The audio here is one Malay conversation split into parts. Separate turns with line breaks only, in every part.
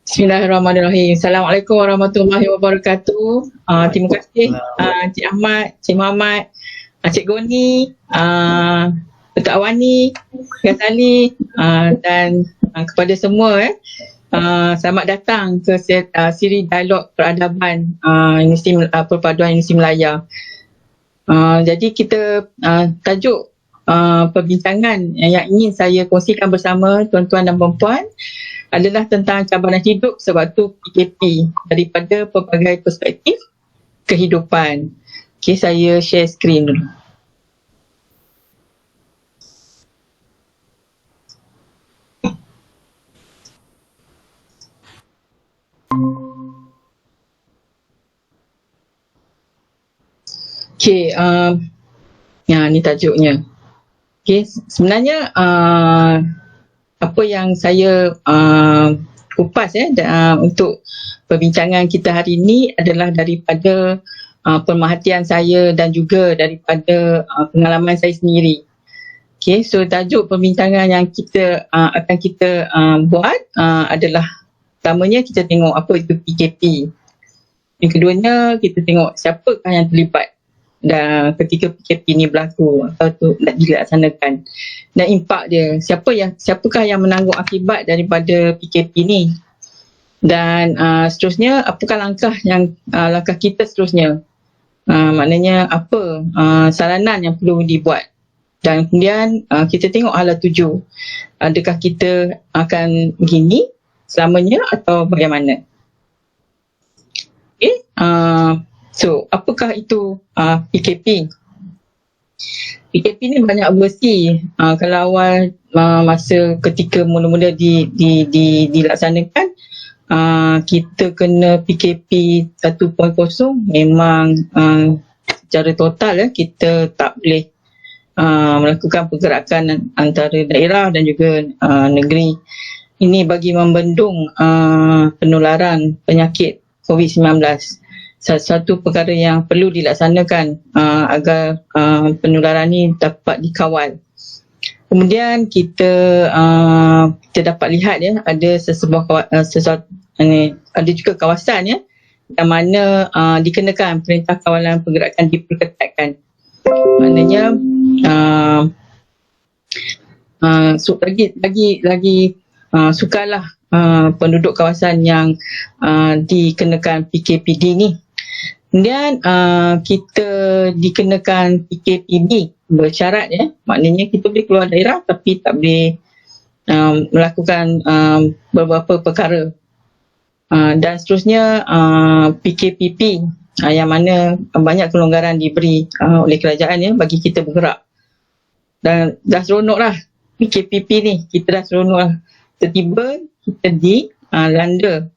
Bismillahirrahmanirrahim. Assalamualaikum warahmatullahi wabarakatuh. Terima kasih Cik Ahmad, Cik Muhammad, Cik Goni, Datuk Awani, Ghazali dan kepada semua selamat datang ke siri dialog peradaban Universiti Perpaduan Universiti Melaya. Jadi kita tajuk perbincangan yang ingin saya kongsikan bersama tuan-tuan dan puan-puan adalah tentang cabaran hidup sewaktu PKP daripada pelbagai perspektif kehidupan. Okey, saya share skrin dulu. Okey, ni tajuknya. Okey, sebenarnya apa yang saya kupas untuk perbincangan kita hari ini adalah daripada pemerhatian saya dan juga daripada pengalaman saya sendiri. Okay, so tajuk perbincangan yang kita akan kita buat adalah pertamanya kita tengok apa itu PKP. Yang keduanya kita tengok siapakah yang terlibat dan ketika PKP ni berlaku atau tu nak dilaksanakan dan impak dia, siapakah yang menanggung akibat daripada PKP ni dan seterusnya apakah langkah kita seterusnya, maknanya apa saranan yang perlu dibuat dan kemudian kita tengok hala tuju, adakah kita akan begini selamanya atau bagaimana. Okay, so, apakah itu PKP? PKP ni banyak versi. Kalau awal masa ketika mula-mula dilaksanakan, kita kena PKP 1.0 memang secara total kita tak boleh melakukan pergerakan antara daerah dan juga negeri. Ini bagi membendung penularan penyakit COVID-19. Satu perkara yang perlu dilaksanakan agar penularan ini dapat dikawal. Kemudian kita dapat lihat ada ada juga kawasan yang mana dikenakan perintah kawalan pergerakan diperketatkan. Maknanya lagi sukarlah penduduk kawasan yang dikenakan PKPD ni. Kemudian kita dikenakan PKPB bersyarat maknanya kita boleh keluar daerah tapi tak boleh melakukan beberapa perkara. Dan seterusnya PKPP yang mana banyak kelonggaran diberi oleh kerajaan bagi kita bergerak. Dan dah seronok lah PKPP ni, kita dah seronok lah. Tiba-tiba kita dilanda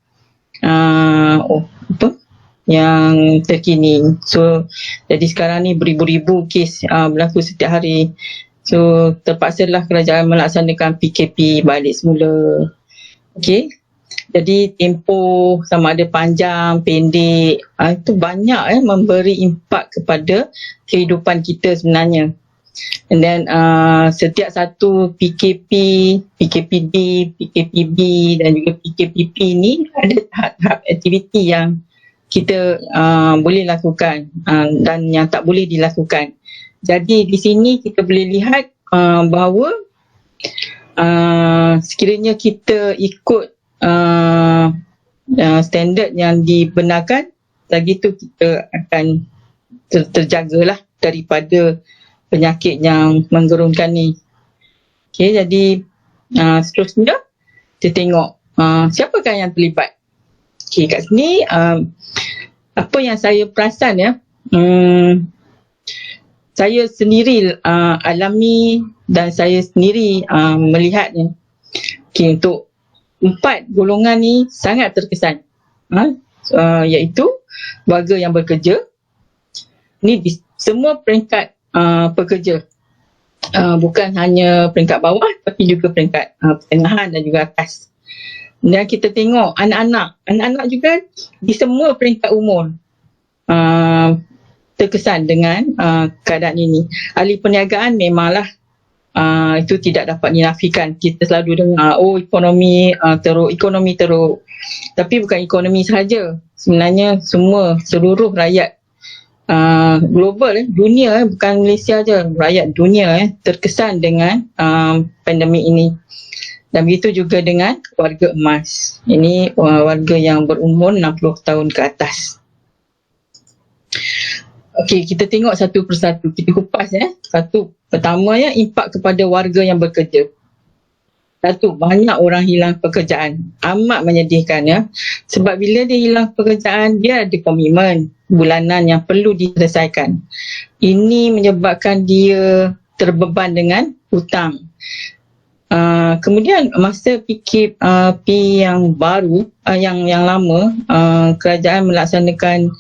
yang terkini. So jadi sekarang ni beribu-ribu kes berlaku setiap hari. So terpaksalah kerajaan melaksanakan PKP balik semula. Okey. Jadi tempoh sama ada panjang, pendek, itu banyak memberi impak kepada kehidupan kita sebenarnya. And then setiap satu PKP, PKPD, PKPB dan juga PKPP ni ada tahap-tahap aktiviti yang kita boleh lakukan dan yang tak boleh dilakukan. Jadi di sini kita boleh lihat bahawa sekiranya kita ikut standard yang dibenarkan, lagi tu kita akan terjagalah daripada penyakit yang menggerunkan ni. Okay, jadi seterusnya kita tengok siapakah yang terlibat. Okay, kat sini apa yang saya perasan saya sendiri alami dan saya sendiri melihatnya. Okay, untuk 4 golongan ni sangat terkesan, iaitu warga yang bekerja. Ni di semua peringkat pekerja, bukan hanya peringkat bawah tapi juga peringkat pertengahan dan juga atas. Dan kita tengok anak-anak juga di semua peringkat umur terkesan dengan keadaan ini. Ahli perniagaan memanglah itu tidak dapat dinafikan. Kita selalu dengar ekonomi teruk. Tapi bukan ekonomi sahaja. Sebenarnya seluruh rakyat global, dunia, bukan Malaysia je, rakyat dunia terkesan dengan pandemik ini. Dan begitu juga dengan warga emas. Ini warga yang berumur 60 tahun ke atas. Okey, kita tengok satu persatu. Kita kupas Satu, pertamanya impak kepada warga yang bekerja. Satu, banyak orang hilang pekerjaan. Amat menyedihkan Sebab bila dia hilang pekerjaan, dia ada komitmen bulanan yang perlu diselesaikan. Ini menyebabkan dia terbeban dengan hutang. Kemudian masa PKP yang baru, yang lama, kerajaan melaksanakan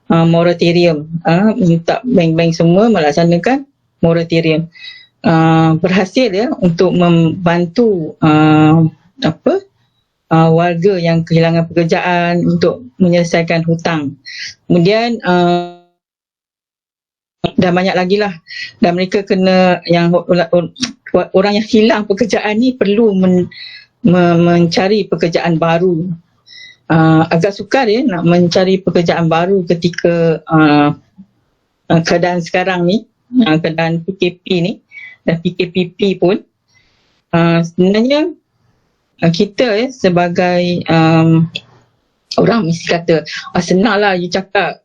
moratorium, minta bank-bank semua melaksanakan moratorium. Berhasil untuk membantu warga yang kehilangan pekerjaan untuk menyelesaikan hutang. Kemudian dan banyak lagi lah, dan mereka kena, yang orang yang hilang pekerjaan ni perlu mencari pekerjaan baru. Agak sukar nak mencari pekerjaan baru ketika keadaan sekarang ni, keadaan PKP ni dan PKPP pun. Sebenarnya kita sebagai orang mesti kata senang lah you cakap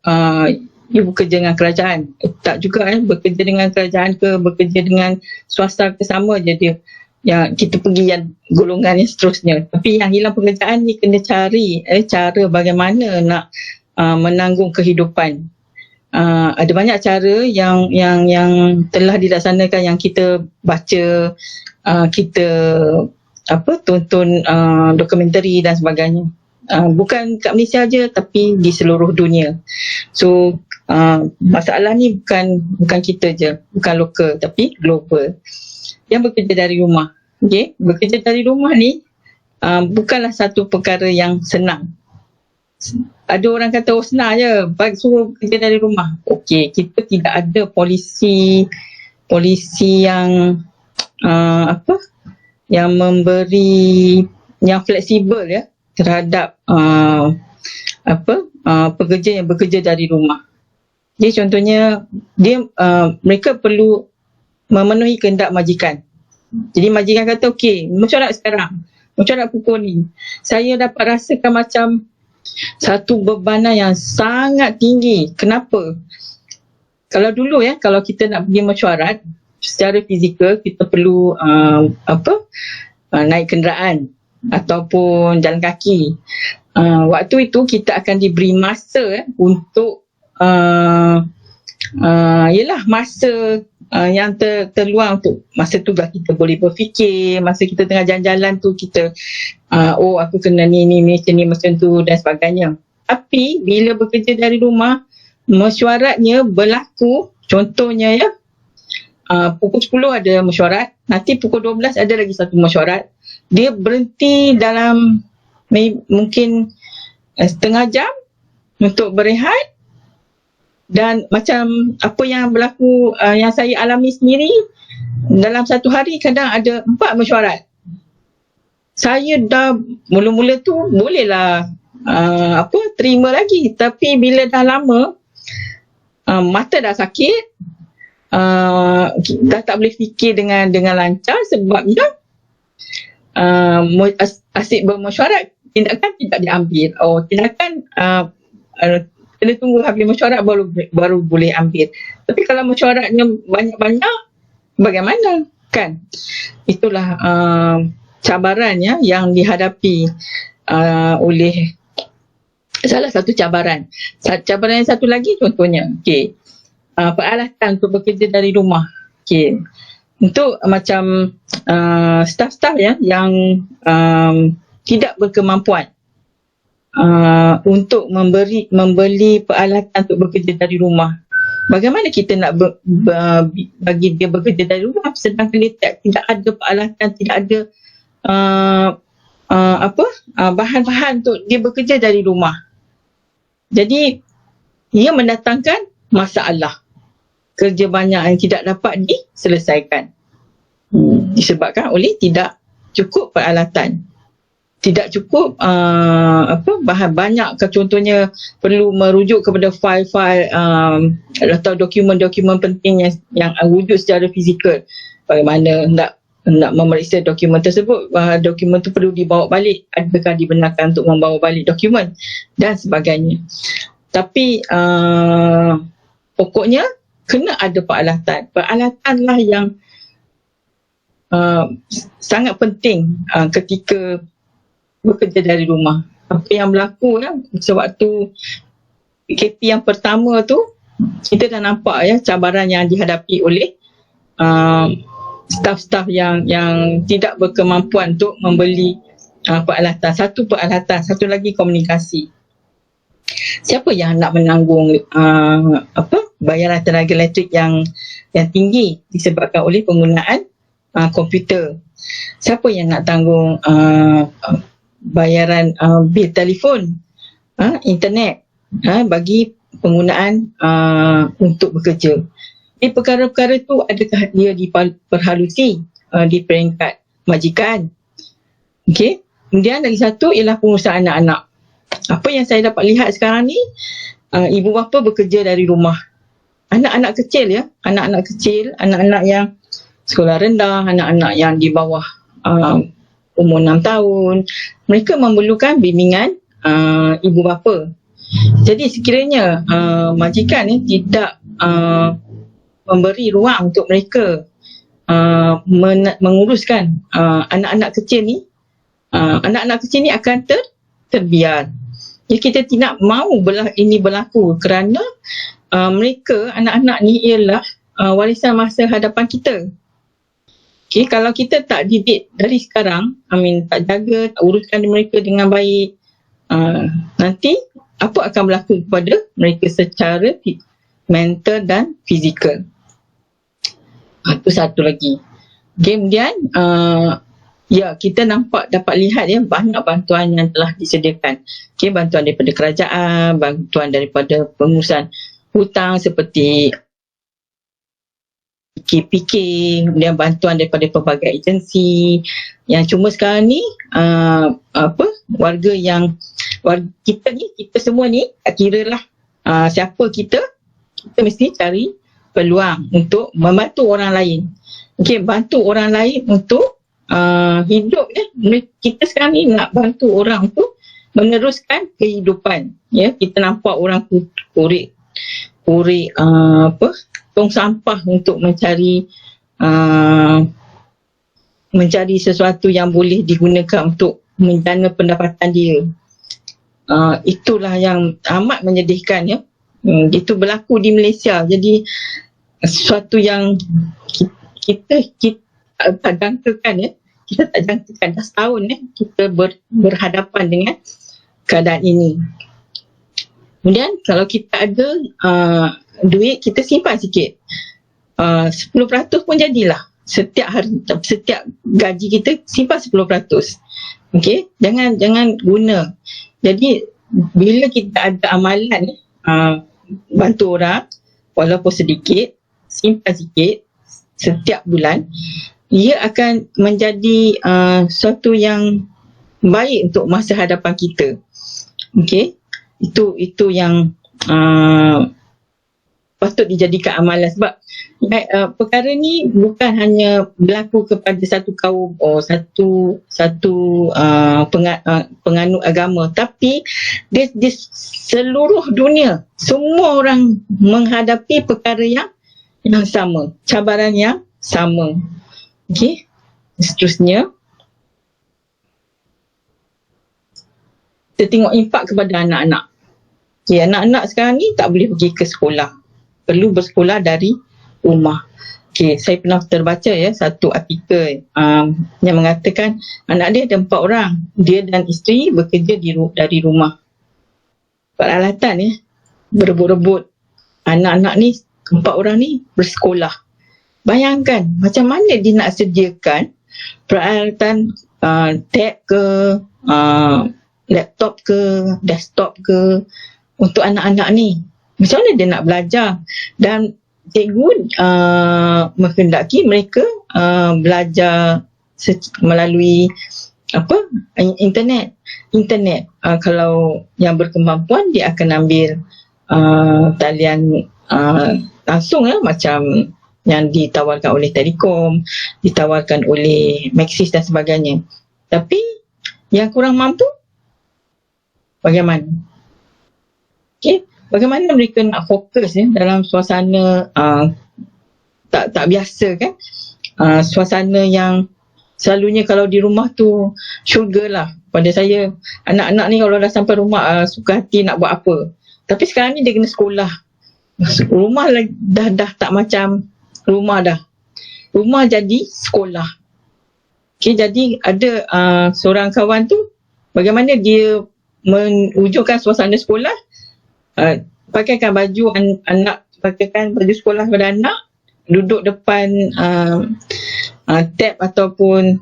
you bekerja dengan kerajaan. Tak juga bekerja dengan kerajaan ke bekerja dengan swasta ke sama je dia. Yang kita pergi yang golongan yang seterusnya. Tapi yang hilang pekerjaan ni kena cari cara bagaimana nak menanggung kehidupan. Ada banyak cara yang telah dilaksanakan, yang kita baca, kita tonton dokumentari dan sebagainya. Bukan kat Malaysia je, tapi di seluruh dunia. So masalah ni bukan kita je, bukan lokal, tapi global. Yang bekerja dari rumah. Okay? Bekerja dari rumah ni bukanlah satu perkara yang senang. Ada orang kata senang je, suruh kerja dari rumah. Okey, kita tidak ada polisi yang yang memberi, yang fleksibel terhadap pekerja yang bekerja dari rumah. Jadi contohnya mereka perlu memenuhi kehendak majikan. Jadi majikan kata okey, mesyuarat sekarang, mesyuarat pukul ni. Saya dapat rasakan macam satu bebanan yang sangat tinggi. Kenapa? Kalau dulu kalau kita nak pergi mesyuarat secara fizikal, kita perlu naik kenderaan ataupun jalan kaki. Waktu itu kita akan diberi masa untuk masa yang terluang untuk masa tu kita boleh berfikir. Masa kita tengah jalan-jalan tu kita aku kena ni macam tu dan sebagainya. Tapi bila bekerja dari rumah, mesyuaratnya berlaku, contohnya pukul 10 ada mesyuarat, nanti pukul 12 ada lagi satu mesyuarat. Dia berhenti dalam mungkin setengah jam untuk berehat. Dan macam apa yang berlaku, yang saya alami sendiri, dalam satu hari kadang ada 4 mesyuarat. Saya dah mula-mula tu bolehlah terima lagi, tapi bila dah lama, mata dah sakit, dah tak boleh fikir dengan lancar, sebabnya asyik bermesyuarat, tindakan tidak diambil. Tindakan kena tunggu habis mesyuarat baru boleh ambil. Tapi kalau mesyuaratnya banyak-banyak, bagaimana? Kan? Itulah cabarannya yang dihadapi oleh salah satu cabaran. Cabaran yang satu lagi contohnya, peralatan untuk bekerja dari rumah. Untuk macam staf-staf yang tidak berkemampuan untuk membeli peralatan untuk bekerja dari rumah. Bagaimana kita nak bagi dia bekerja dari rumah sedangkan dia tidak ada peralatan, tidak ada bahan-bahan untuk dia bekerja dari rumah. Jadi ia mendatangkan masalah, kerja banyak yang tidak dapat diselesaikan. disebabkan oleh tidak cukup peralatan, tidak cukup bahan banyak. Contohnya perlu merujuk kepada fail-fail atau dokumen-dokumen penting yang wujud secara fizikal. Bagaimana nak memeriksa dokumen tersebut, dokumen tu perlu dibawa balik, adakah dibenarkan untuk membawa balik dokumen dan sebagainya. Tapi pokoknya kena ada peralatan. Peralatanlah yang sangat penting ketika bekerja dari rumah. Apa yang berlaku sewaktu PKP yang pertama tu, kita dah nampak cabaran yang dihadapi oleh staf-staf yang tidak berkemampuan untuk membeli peralatan. Satu peralatan, satu lagi komunikasi. Siapa yang nak menanggung bayaran tenaga elektrik yang tinggi disebabkan oleh penggunaan komputer? Siapa yang nak tanggung bayaran bil telefon, internet bagi penggunaan untuk bekerja? Perkara-perkara tu adakah dia diperhalusi di peringkat majikan? Okey. Kemudian lagi satu ialah pengurusan anak-anak. Apa yang saya dapat lihat sekarang ni, ibu bapa bekerja dari rumah. Anak-anak kecil anak-anak yang sekolah rendah, anak-anak yang di bawah umur 6 tahun, mereka memerlukan bimbingan ibu bapa. Jadi sekiranya majikan tidak memberi ruang untuk mereka menguruskan anak-anak kecil ni, anak-anak kecil ni akan terbiar. Jadi kita tidak mahu ini berlaku kerana mereka, anak-anak ni ialah warisan masa hadapan kita. Okay, kalau kita tak didik dari sekarang, tak jaga, tak uruskan mereka dengan baik, nanti apa akan berlaku kepada mereka secara mental dan fizikal. Itu satu lagi. Okay, kemudian kita dapat lihat banyak bantuan yang telah disediakan. Okay, bantuan daripada kerajaan, bantuan daripada pengurusan hutang seperti PKP, kemudian bantuan daripada pelbagai agensi. Yang cuma sekarang ni warga kita semua ni, tak kira lah siapa kita mesti cari peluang untuk membantu orang lain. Okay, bantu orang lain untuk hidup. Kita sekarang ni nak bantu orang tu meneruskan kehidupan. Kita nampak orang kurik tong sampah untuk mencari sesuatu yang boleh digunakan untuk menjana pendapatan dia. Itulah yang amat menyedihkan. Itu berlaku di Malaysia. Jadi sesuatu yang kita tak jangkakan. Kita tak jangkakan dah setahun kita berhadapan dengan keadaan ini. Kemudian kalau kita ada duit, kita simpan sikit. 10% pun jadilah. Setiap gaji kita simpan 10%. Okey, jangan guna. Jadi bila kita ada amalan bantu orang walaupun sedikit, simpan sikit setiap bulan, ia akan menjadi sesuatu yang baik untuk masa hadapan kita. Okey, itu yang patut dijadikan amalan. Sebab perkara ni bukan hanya berlaku kepada satu kaum satu penganut agama, tapi di seluruh dunia semua orang menghadapi perkara yang sama, cabaran yang sama. Okey, seterusnya kita tengok impak kepada anak-anak. Okay, anak-anak sekarang ni tak boleh pergi ke sekolah, perlu bersekolah dari rumah. Okay, saya pernah terbaca satu artikel yang mengatakan anak dia ada 4 orang, dia dan isteri bekerja dari rumah. Peralatan berebut-rebut, anak-anak ni 4 orang ni bersekolah. Bayangkan macam mana dia nak sediakan peralatan tab ke, laptop ke, desktop ke untuk anak-anak ni. Macam mana dia nak belajar? Dan cikgu menghendaki mereka belajar melalui internet. Kalau yang berkemampuan dia akan ambil talian langsung macam yang ditawarkan oleh Telekom, ditawarkan oleh Maxis dan sebagainya. Tapi yang kurang mampu bagaimana? Okey, bagaimana mereka nak fokus dalam suasana tak biasa kan? Suasana yang selalunya kalau di rumah tu syurga lah. Pada saya, anak-anak ni kalau dah sampai rumah suka hati nak buat apa. Tapi sekarang ni dia kena sekolah. Rumah dah tak macam rumah dah. Rumah jadi sekolah. Okay, jadi ada seorang kawan tu, bagaimana dia mewujudkan suasana sekolah, pakaikan baju pakaikan baju sekolah pada anak, duduk depan tab ataupun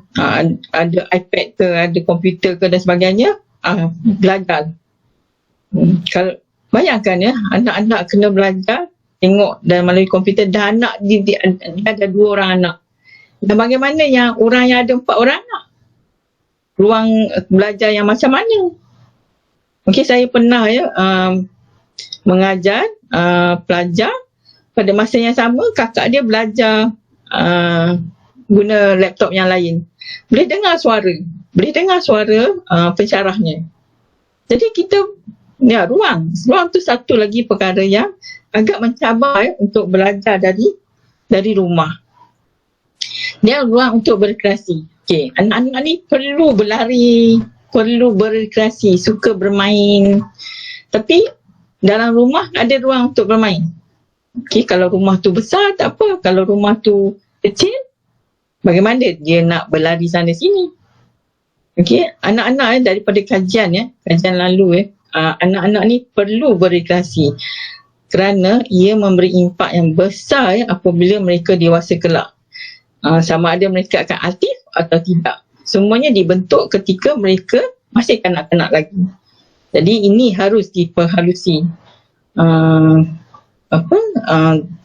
ada iPad ke, ada komputer ke dan sebagainya, belajar. Kalau bayangkan anak-anak kena belajar tengok dan melalui komputer, dan anak dia ada 2 orang anak. Dan bagaimana yang orang yang ada 4 orang anak? Ruang belajar yang macam mana? Okey, saya pernah mengajar pelajar, pada masa yang sama kakak dia belajar guna laptop yang lain. Boleh dengar suara pensyarahnya. Jadi kita ruang tu satu lagi perkara yang agak mencabar untuk belajar dari rumah. Dia ruang untuk berkreasi. Okey, anak-anak ni perlu berlari, perlu berkreasi, suka bermain. Tapi dalam rumah ada ruang untuk bermain. Okey, kalau rumah tu besar tak apa, kalau rumah tu kecil, bagaimana dia nak berlari sana sini? Okey, anak-anak daripada kajian lalu anak-anak ni perlu berkreasi kerana ia memberi impak yang besar apabila mereka dewasa kelak. Sama ada mereka akan aktif atau tidak. Semuanya dibentuk ketika mereka masih kanak-kanak lagi. Jadi ini harus diperhalusi.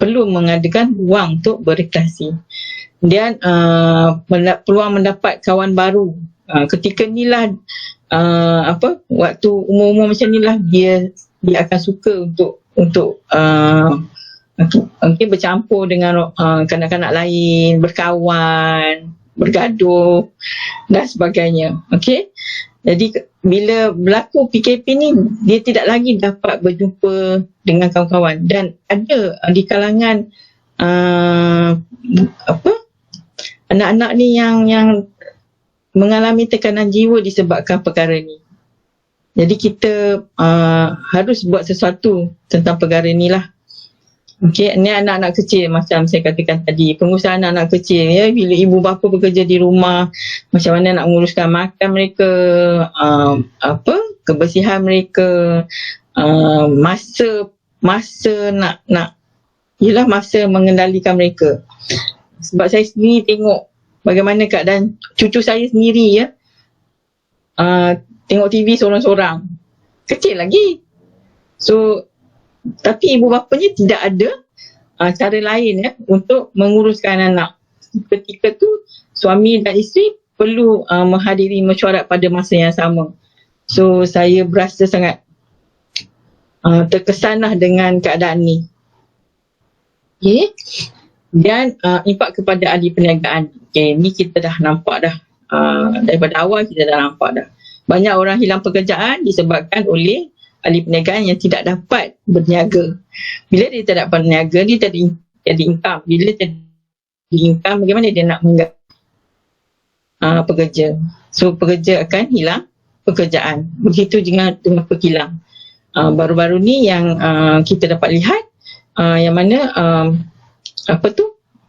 Perlu mengadakan ruang untuk berkreasi. Dan peluang mendapat kawan baru. Ketika inilah waktu umur-umur macam inilah dia akan suka untuk mungkin bercampur dengan kanak-kanak lain, berkawan, bergaduh dan sebagainya. Okey. Jadi bila berlaku PKP ni, dia tidak lagi dapat berjumpa dengan kawan-kawan, dan ada di kalangan anak-anak ni yang mengalami tekanan jiwa disebabkan perkara ni. Jadi kita harus buat sesuatu tentang perkara ni lah. Okey, ni anak-anak kecil macam saya katakan tadi, pengusaha anak-anak kecil bila ibu bapa bekerja di rumah, macam mana nak menguruskan makan mereka, kebersihan mereka, masa masa mengendalikan mereka. Sebab saya sendiri tengok bagaimana keadaan cucu saya sendiri tengok TV seorang-seorang, kecil lagi. So tapi ibu bapanya tidak ada cara lain untuk menguruskan anak. Ketika tu suami dan isteri perlu menghadiri mesyuarat pada masa yang sama. So saya berasa sangat terkesanlah dengan keadaan ni. Okay. Dan impak kepada ahli perniagaan. Okay, ni kita dah nampak dah. Daripada awal kita dah nampak dah. Banyak orang hilang pekerjaan disebabkan oleh ahli perniagaan yang tidak dapat berniaga. Bila dia tak dapat berniaga, dia tak ada income. Bila tak ada income, bagaimana dia nak menggaji pekerja? So pekerja akan hilang pekerjaan. Begitu juga dengan pekilang. Baru-baru ni yang kita dapat lihat, yang mana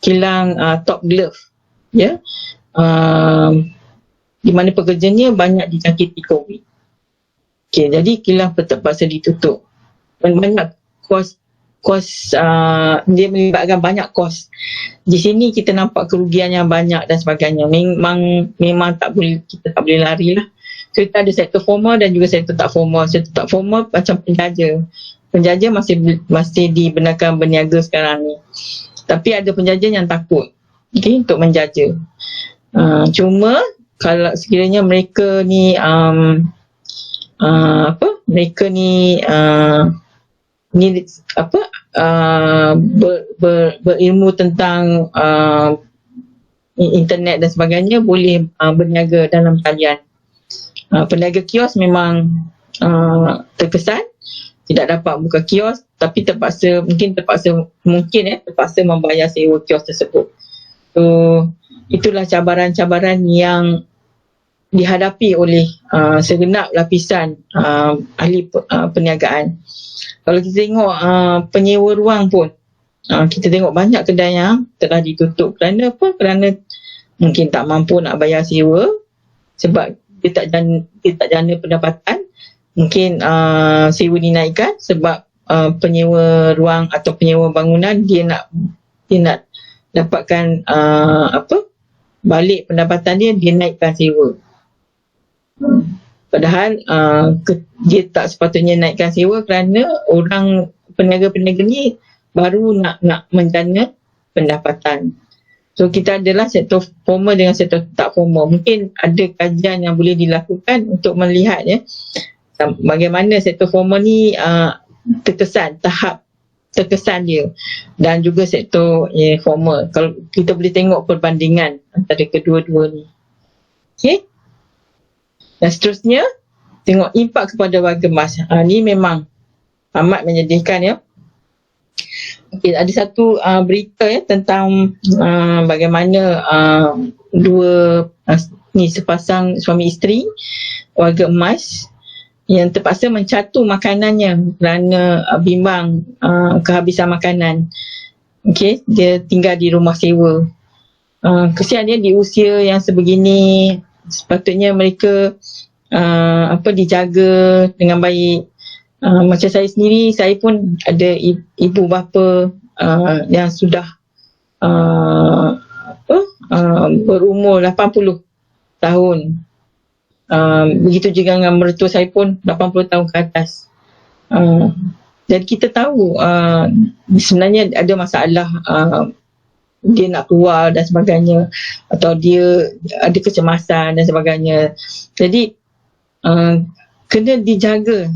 kilang Top Glove, di mana pekerjanya banyak dijangkiti COVID. Okay, jadi kilang terpaksa ditutup. Dan banyak kos dia melibatkan banyak kos. Di sini kita nampak kerugian yang banyak dan sebagainya. Memang kita tak boleh lari lah. So kita ada sektor formal dan juga sektor tak formal. Sektor tak formal macam penjaja. Penjaja masih dibenarkan berniaga sekarang ni. Tapi ada penjaja yang takut. untuk menjaja. Cuma kalau sekiranya mereka ni berilmu tentang internet dan sebagainya, boleh berniaga dalam talian. Peniaga kios memang terkesan tidak dapat buka kios, tapi terpaksa membayar sewa kios tersebut. So itulah cabaran-cabaran yang dihadapi oleh segenap lapisan ahli perniagaan. Kalau kita tengok penyewa ruang pun, kita tengok banyak kedai yang telah ditutup. Kerana apa? Kerana mungkin tak mampu nak bayar sewa sebab dia tak jana pendapatan. Mungkin sewa dinaikkan sebab penyewa ruang atau penyewa bangunan dia nak dapatkan balik pendapatan dia naikkan sewa. Padahal dia tak sepatutnya naikkan sewa kerana orang peniaga-peniaga ni baru nak menjana pendapatan. So kita adalah sektor formal dengan sektor tak formal. Mungkin ada kajian yang boleh dilakukan untuk melihat bagaimana sektor formal ni tahap terkesan dia, dan juga sektor formal. Kalau kita boleh tengok perbandingan antara kedua-dua ni. Okay. Dan seterusnya, tengok impak kepada warga emas. Ni memang amat menyedihkan ya. Okay, ada satu berita tentang bagaimana sepasang suami isteri warga emas yang terpaksa mencatu makanannya kerana bimbang kehabisan makanan. Okay, dia tinggal di rumah sewa. Kesian dia di usia yang sebegini, sepatutnya mereka dijaga dengan baik. Macam saya sendiri, saya pun ada ibu bapa yang sudah berumur 80 tahun. Begitu juga dengan mertua saya pun 80 tahun ke atas. Dan kita tahu sebenarnya ada masalah, dia nak keluar dan sebagainya, atau dia ada kecemasan dan sebagainya. Jadi kena dijaga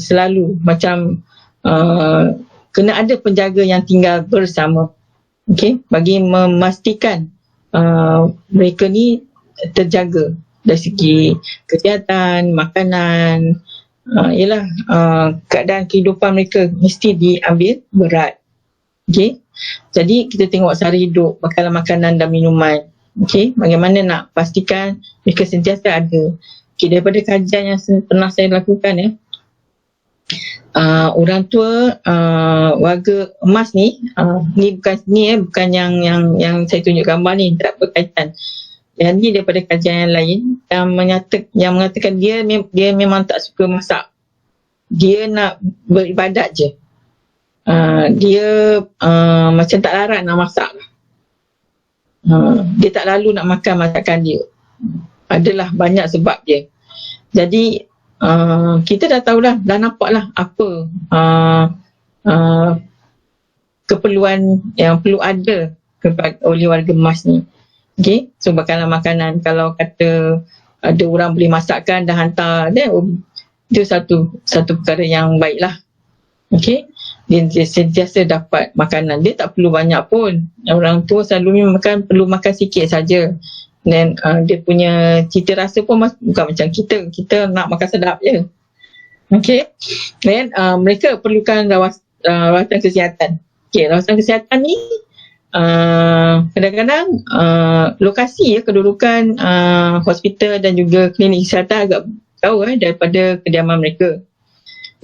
selalu, macam kena ada penjaga yang tinggal bersama, okay, bagi memastikan mereka ni terjaga dari segi kesihatan, makanan. Keadaan kehidupan mereka mesti diambil berat. Okay. Jadi kita tengok sara hidup, bekalan makanan dan minuman. Okay. Bagaimana nak pastikan mereka sentiasa ada. Okay, daripada kajian yang pernah saya lakukan orang tua warga emas ni, bukan yang saya tunjuk gambar ni, tak berkaitan. Yang ni daripada kajian yang lain yang mengatakan dia memang tak suka masak. Dia nak beribadat je. Dia macam tak larat nak masak. Dia tak lalu nak makan masakan dia. Adalah banyak sebab dia. Jadi kita dah tahulah, dah nampaklah apa keperluan yang perlu ada oleh warga emas ni. Okay, so bekalan makanan, kalau kata ada orang boleh masakkan dan hantar, itu satu perkara yang baiklah. Okay, dia sentiasa dapat makanan, dia tak perlu banyak pun. Orang tua selalu perlu makan sikit saja. Dan dia punya cita rasa pun bukan macam kita nak makan sedap je. Okay, dan mereka perlukan rawatan kesihatan. Okay, rawatan kesihatan ni kadang-kadang lokasi kedudukan hospital dan juga klinik kesihatan agak jauh daripada kediaman mereka.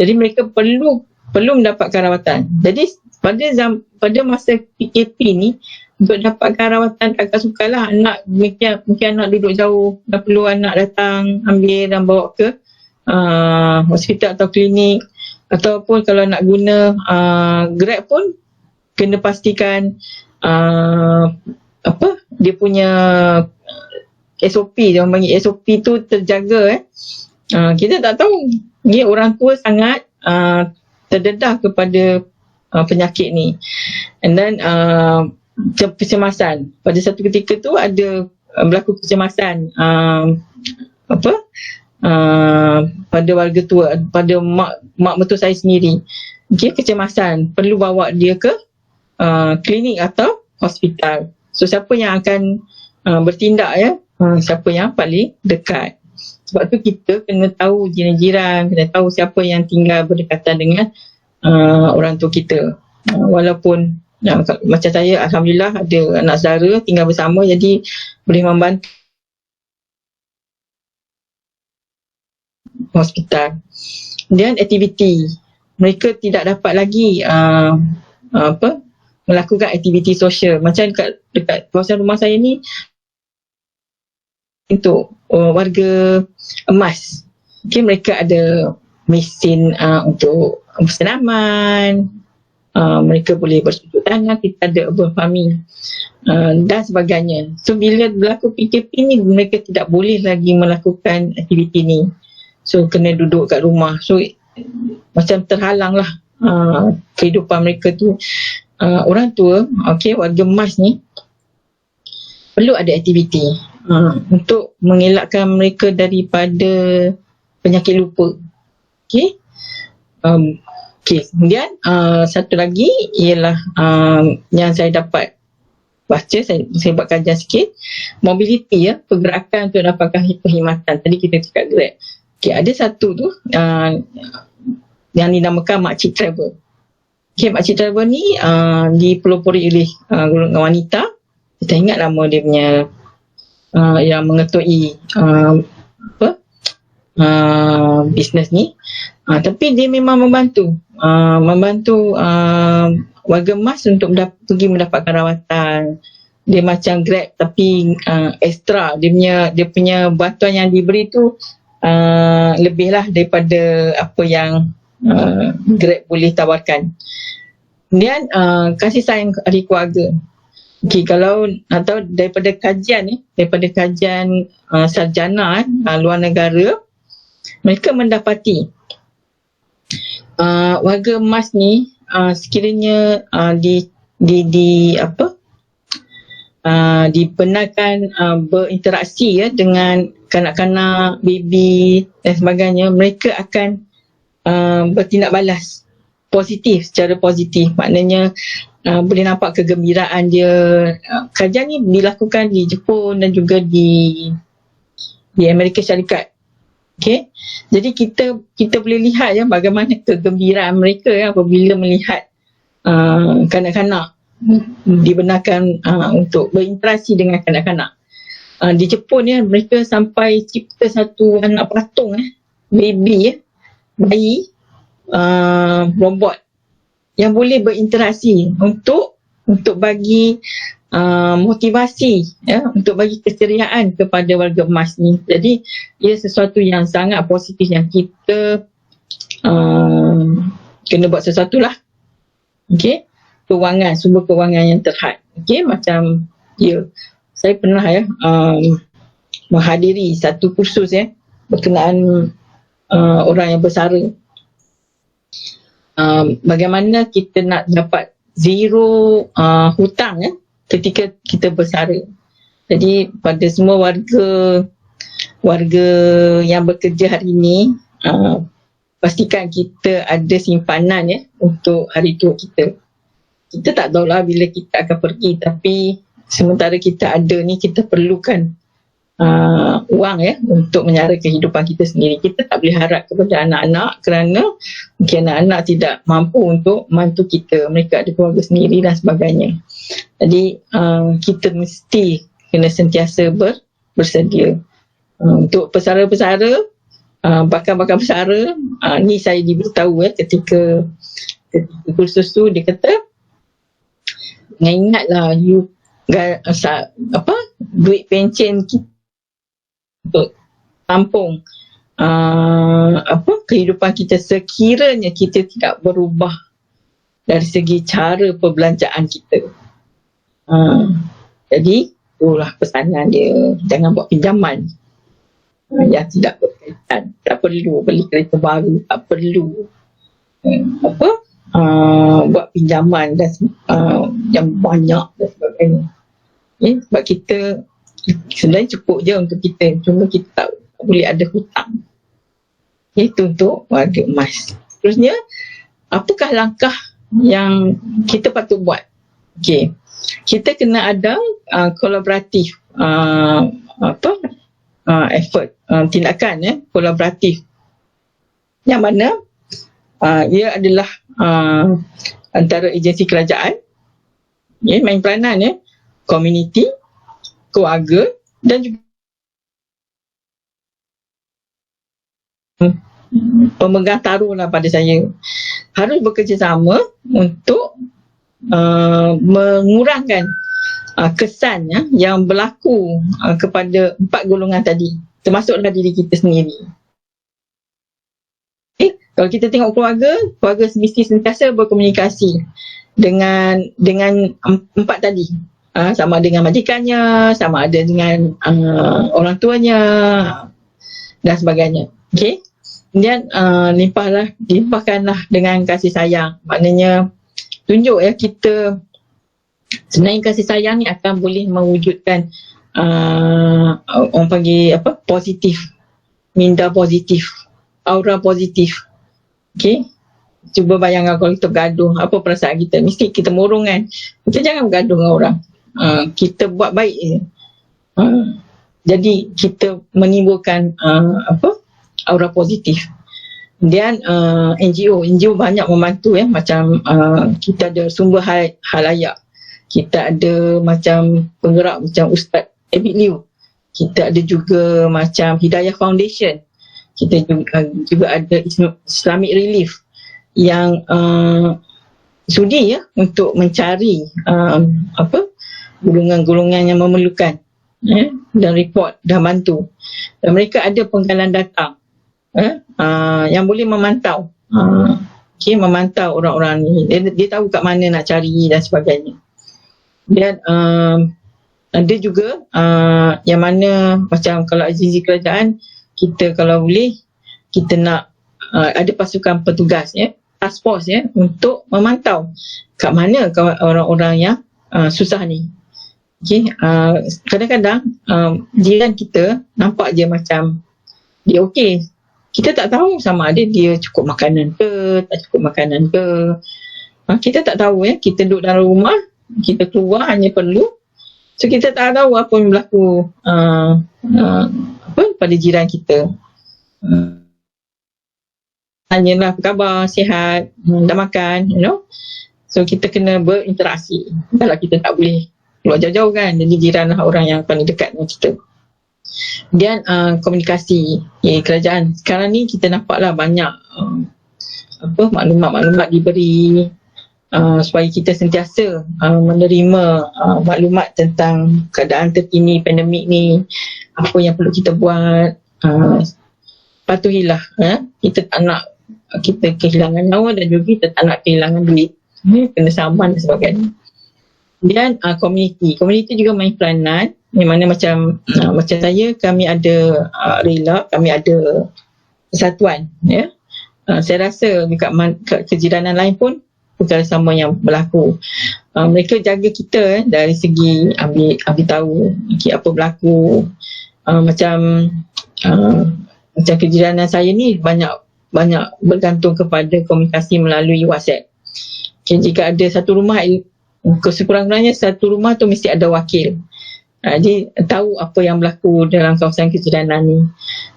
Jadi mereka perlu mendapatkan rawatan. Jadi pada masa PKP ni, untuk dapatkan rawatan agak sukarlah. Mungkin anak duduk jauh, dah perlu anak datang ambil dan bawa ke hospital atau klinik. Ataupun kalau nak guna Grab pun kena pastikan dia punya SOP, dia orang panggil SOP tu terjaga. Kita tak tahu, ni orang tua sangat terdedah kepada penyakit ni. And then kecemasan. Pada satu ketika tu ada berlaku kecemasan apa pada warga tua, pada mak mertua saya sendiri. Okay, kecemasan, perlu bawa dia ke klinik atau hospital. So siapa yang akan bertindak ya? Siapa yang paling dekat. Sebab tu kita kena tahu jiran-jiran, kena tahu siapa yang tinggal berdekatan dengan orang tua kita. Walaupun macam saya, Alhamdulillah ada anak saudara tinggal bersama, jadi boleh membantu hospital. Dan aktiviti, mereka tidak dapat lagi melakukan aktiviti sosial. Macam dekat kawasan rumah saya ni, untuk warga emas, okay, mereka ada mesin untuk bersenaman, mereka boleh bercucuk tangan, kita ada urban farming dan sebagainya. So bila berlaku PKP ni, mereka tidak boleh lagi melakukan aktiviti ni. So kena duduk kat rumah. So macam terhalang lah kehidupan mereka tu. Orang tua, okay, warga emas ni perlu ada aktiviti untuk mengelakkan mereka daripada penyakit lupa. Okay. Okay. Kemudian satu lagi ialah yang saya dapat baca, saya buat kajian sikit, mobility ya, pergerakan untuk dapatkan perkhidmatan. Tadi kita cakap Grab. Okay, ada satu tu yang dinamakan Makcik Travel. Okay, Makcik Travel ni dipelopori oleh golongan wanita. Kita ingat nama dia punya yang mengetui bisnes ni. Tapi dia memang membantu warga emas untuk pergi mendapatkan rawatan. Dia macam Grab tapi extra. Dia punya bantuan yang diberi tu lebih lah daripada apa yang Grab boleh tawarkan. Kemudian kasih sayang ahli keluarga. Okay, kalau atau daripada kajian sarjana luar negara, mereka mendapati warga emas ni sekiranya dibenarkan berinteraksi ya dengan kanak-kanak, baby dan sebagainya, mereka akan bertindak balas secara positif. Maknanya boleh nampak kegembiraan dia. Kajian ni dilakukan di Jepun dan juga di Amerika Syarikat. Okay, jadi kita boleh lihat ya bagaimana kegembiraan mereka ya apabila melihat kanak-kanak dibenarkan untuk berinteraksi dengan kanak-kanak. Di Jepun ya, mereka sampai cipta satu anak patung bayi robot yang boleh berinteraksi untuk bagi motivasi ya, untuk bagi keceriaan kepada warga emas ni. Jadi ia sesuatu yang sangat positif yang kita kena buat sesuatu lah. Okay, sumber kewangan yang terhad. Okay, macam saya pernah menghadiri satu kursus berkenaan orang yang bersara. Bagaimana kita nak dapat zero hutang ketika kita bersara. Jadi pada semua warga yang bekerja hari ini, pastikan kita ada simpanan untuk hari tua kita. Kita tak tahulah bila kita akan pergi, tapi sementara kita ada ni, kita perlukan wang untuk menyara kehidupan kita sendiri. Kita tak boleh harap kepada anak-anak kerana mungkin anak-anak tidak mampu untuk mantu kita, mereka ada keluarga sendiri dan sebagainya. Jadi kita mesti kena sentiasa bersedia. Untuk pesara-pesara, bakal-bakal pesara, ni saya diberitahu ketika kursus tu, dia kata ingatlah duit pencen kita untuk tampung kehidupan kita sekiranya kita tidak berubah dari segi cara perbelanjaan kita. Jadi itulah pesanan dia, jangan buat pinjaman yang tidak berkaitan. Tak perlu beli kereta baru, tak perlu buat pinjaman dan yang banyak dan sebagainya. sebagainya. Sebab kita sebenarnya cukup je untuk kita, cuma kita tak boleh ada hutang. Itu untuk warga emas. Terusnya, apakah langkah yang kita patut buat? Kita kena ada kolaboratif effort, tindakan kolaboratif, yang mana ia adalah antara agensi kerajaan, main peranan, komuniti, keluarga dan juga pemegang taruh lah pada saya, harus bekerjasama untuk mengurangkan kesan yang berlaku kepada 4 golongan tadi, termasuklah diri kita sendiri. Kalau kita tengok keluarga mesti sentiasa berkomunikasi dengan 4 tadi, sama dengan majikannya, sama ada dengan orang tuanya dan sebagainya. Kemudian limpahkanlah dengan kasih sayang. Maknanya tunjuk kita sebenarnya kasih sayang ni akan boleh mewujudkan orang panggil positif, minda positif, aura positif. Cuba bayangkan kalau kita bergaduh, apa perasaan kita? Mesti kita murung kan. Kita jangan bergaduh dengan orang. Kita buat baik je. Jadi kita menimbulkan aura positif. Dan NGO banyak membantu macam kita ada sumber halayak, kita ada macam penggerak macam Ustaz Abid Liu, kita ada juga macam Hidayah Foundation, kita juga ada Islamic Relief yang sudi untuk mencari golongan-golongan yang memerlukan, dan report dah bantu, dan mereka ada penggalan data yang boleh memantau memantau orang-orang ni, dia tahu kat mana nak cari dan sebagainya. Dan ada juga yang mana macam kalau agensi kerajaan, kita kalau boleh kita nak ada pasukan petugas task force untuk memantau kat mana orang-orang yang susah ni. Kadang-kadang jiran kita nampak je macam dia okey, kita tak tahu sama ada dia cukup makanan ke, tak cukup makanan ke. Kita tak tahu kita duduk dalam rumah, kita keluar hanya perlu. So kita tak tahu apa yang berlaku pada jiran kita. Tanyalah apa khabar, sihat, dah makan, So kita kena berinteraksi. Kalau kita tak boleh keluar jauh-jauh kan, jadi jiranlah orang yang paling dekat dengan kita. Dan komunikasi kerajaan sekarang ni kita nampaklah banyak maklumat-maklumat diberi supaya kita sentiasa menerima maklumat tentang keadaan terkini pandemik ni, apa yang perlu kita buat. Patuhilah kita tak nak kita kehilangan nyawa dan juga kita tak nak kehilangan duit, kena saman dan sebagainya. Dan komuniti juga main peranan, yang mana macam saya, kami ada rela, kami ada persatuan. Saya rasa dekat kejiranan lain pun perkara sama yang berlaku. Mereka jaga kita dari segi ambil tahu apa berlaku. Macam kejiranan saya ni banyak bergantung kepada komunikasi melalui WhatsApp. Jika ada satu rumah, kesekurang-kurangnya satu rumah tu mesti ada wakil. Jadi tahu apa yang berlaku dalam kawasan kejiranan ni.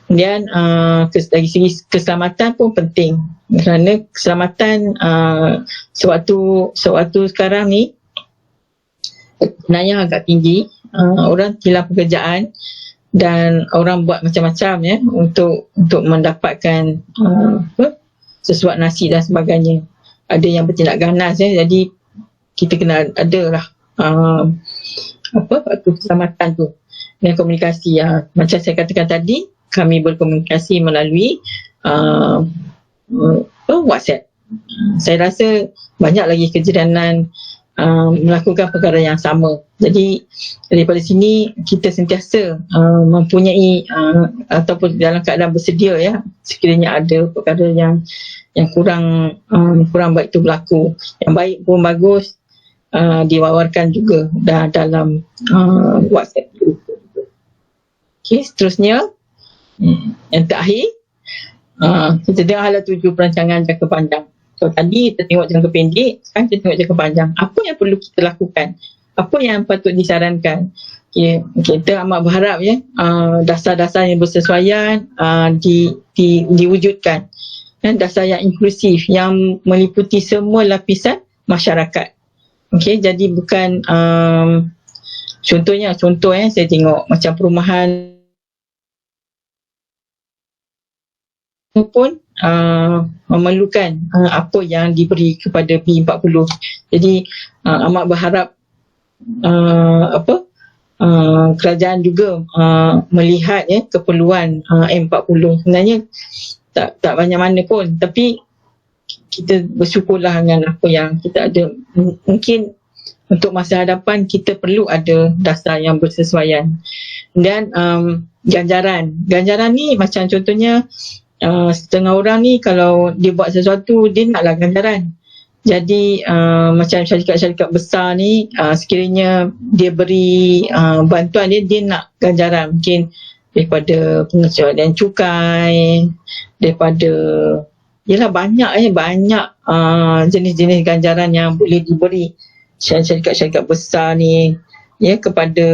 Kemudian dari segi keselamatan pun penting, kerana keselamatan sewaktu sekarang ni jenayah agak tinggi, orang hilang pekerjaan dan orang buat macam-macam untuk mendapatkan sesuap nasi dan sebagainya. Ada yang bertindak ganas, jadi kita kena ada lah keselamatan tu dan komunikasi. Macam saya katakan tadi, kami berkomunikasi melalui WhatsApp. Saya rasa banyak lagi kejiranan melakukan perkara yang sama. Jadi daripada sini kita sentiasa mempunyai ataupun dalam keadaan bersedia sekiranya ada perkara yang kurang baik tu berlaku. Yang baik pun bagus, diwawarkan juga dalam WhatsApp group. Okey, seterusnya yang terakhir, kita tengok hala tuju perancangan jangka panjang. So tadi kita tengok jangka pendek, sekarang kita tengok jangka panjang. Apa yang perlu kita lakukan? Apa yang patut disarankan? Okay, kita amat berharap dasar-dasar yang bersesuaian diwujudkan, dan dasar yang inklusif yang meliputi semua lapisan masyarakat. Okey, jadi bukan contoh saya tengok macam perumahan pun memerlukan apa yang diberi kepada B40. Jadi amat berharap kerajaan juga melihat keperluan M40. Sebenarnya tak banyak mana pun, tapi kita bersyukurlah dengan apa yang kita ada. Mungkin untuk masa hadapan kita perlu ada dasar yang bersesuaian. Dan ganjaran ni macam contohnya setengah orang ni kalau dia buat sesuatu dia naklah ganjaran. Jadi macam syarikat-syarikat besar ni sekiranya dia beri bantuan, dia nak ganjaran, mungkin daripada pengecualian cukai, daripada banyak jenis-jenis ganjaran yang boleh diberi syarikat-syarikat besar ni kepada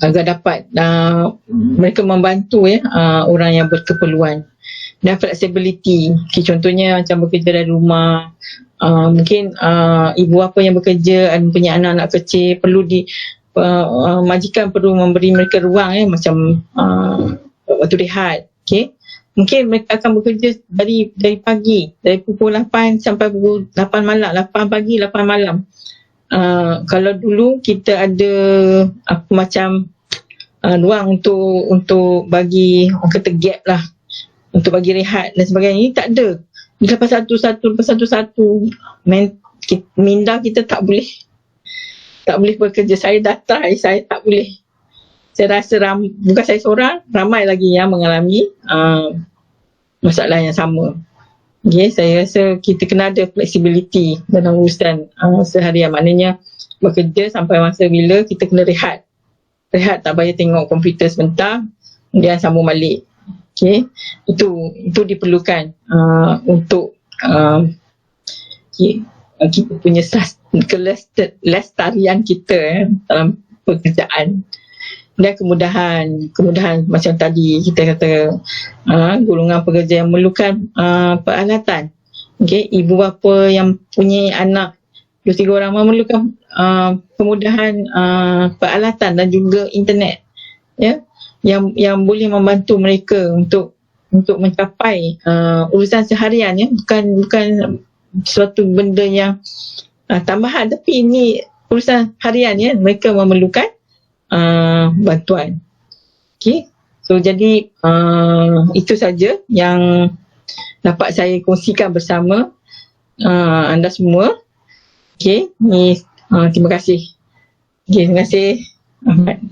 agar dapat mereka membantu orang yang berkeperluan. Dan flexibility, contohnya macam bekerja dari rumah, mungkin ibu bapa yang bekerja dan punya anak-anak kecil, perlu majikan perlu memberi mereka ruang macam waktu rehat. Okay? Mungkin mereka akan bekerja dari pagi, dari pukul 8 sampai pukul 8 malam, 8 pagi 8 malam. Kalau dulu kita ada macam ruang untuk bagi kata gap lah, untuk bagi rehat dan sebagainya, ini tak ada. Lepas satu minda kita tak boleh bekerja. Saya dah try, saya tak boleh. Saya rasa bukan saya seorang, ramai lagi yang mengalami masalah yang sama. Okay, saya rasa kita kena ada flexibility dalam urusan seharian. Maknanya bekerja sampai masa bila kita kena rehat. Rehat, tak payah tengok komputer sebentar, kemudian sambung balik. Okay, itu diperlukan untuk kita punya kelestarian kita dalam pekerjaan. Dan kemudahan macam tadi kita kata, golongan pekerja yang memerlukan peralatan. Okay, ibu bapa yang punya anak 2-3 orang memerlukan kemudahan peralatan dan juga internet, yang boleh membantu mereka untuk mencapai urusan seharian, bukan suatu benda yang tambahan, tapi ini urusan harian, mereka memerlukan bantuan. Okay, so jadi itu saja yang dapat saya kongsikan bersama anda semua. Okay, terima kasih. Okay, terima kasih Ahmad.